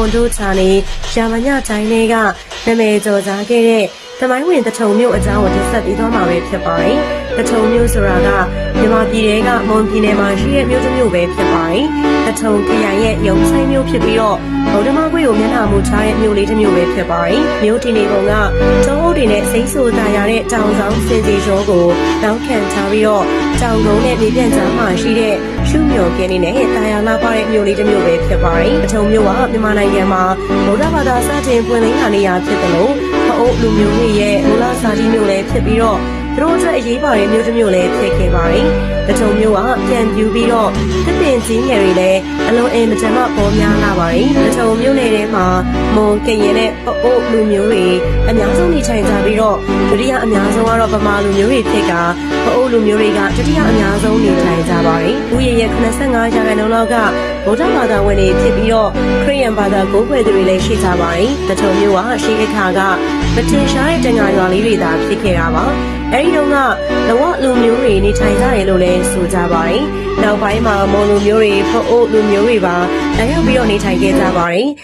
ွန်တို့ချာနေရာမညတိုင်းတွေကနာမည်ကျော်ကြားခဲ့တဲ့သမိုင်းဝင်တထုံမြို့အကြောင်းကိုတင်ဆက်ပေးသွားမှာပဲဖြစ်ပါတယ်။တထုံမြို့ဆိုတာကမြန်မာပြည်ထဲကမွန်ပြည်နယ်မှာရှိတဲ့မြို့တစ်မြို့ပဲဖြစ်ပါတယ်။တထုံခရိုင်ရဲ့ရုံဆိုင်မြို့ဖြစ်ပြီးတော့ဗုဒ္ဓမကွေကိုမျက်နှာမူချတဲ့မြို့လေးတစ်မြို့ပဲဖြစ်ပါတယ်။မြို့တည်နေပုံကကျောင်းအုပ်တွေနဲ့စိမ့်ဆိုတာရတဲ့တောင်ဆောင်စင်စီရောကိုနောက်ခံထားပြီးတော့တောင်ကုန်းနဲ့မြေပြန့်ကြားမှာရှိတဲ့ရှုမြော်ကင်းနေနဲ့တာယာလာပါတဲ့မြို့လေးတစ်မြို့ပဲဖြစ်ပါတယ်။တထုံမြို့ကမြန်မာနိုင်ငံမှာဗုဒ္ဓဘာသာစတင်ပွင့်လင်းလာနေရဖြစ်တယ်လို့ဖအိုးလူမျိုးတွေရဲ့မူလစာတီးမြို့လည်းဖြစ်ပြီးတော့သူတို့အတွက်အရေးပါတဲ့မြို့တစ်မြို့လည်းဖြစ်ခဲ့ပါတယ်။တထုံမြို့ကပြန်ပြူပြီးတော့တစ်ပင်ကြီးငယ်တွေလည်းအလုံးအင်မတန်မှပေါ်များလာပါတယ်။တထုံမြို့နယ်ထဲမှာမွန်ကရင်နဲ့ဖအိုးလူမျိုးတွေအများဆုံးနေထိုင်ကြပြီးတော့ဒုတိယအများဆုံးကတော့ဗမာလူမျိုးတွေဖြစ်ကဖအိုးလူမျိုးတွေကတတိယအများဆုံးနေထိုင်ကြပါတယ်။လူရရဲ့85%လောက်ကဗုဒ္ဓဘာသာဝင်တွေဖြစ်ပြီးတော့ခရစ်ယာန်ဘာသာကိုးကွယ်သူတွေလည်းရှိကြပါတယ်။တထုံမြို့ကရှိအခါကမတင်ရှားတဲ့တန်ဃာရွာလေးတွေသာဖြစ်ခဲ့တာပါ။အဲဒီတော့ကလဝလူမျိုးတွေနေထိုင်ကြတယ်လို့လည်းဆိုကြပါတယ်။နောက်ပိုင်းမှာမွန်လူမျိုးတွေဖအိုးလူမျိုးတွေပါတန်ရောက်ပြီးတော့နေထိုင်ခဲ့ကြပါတယ်။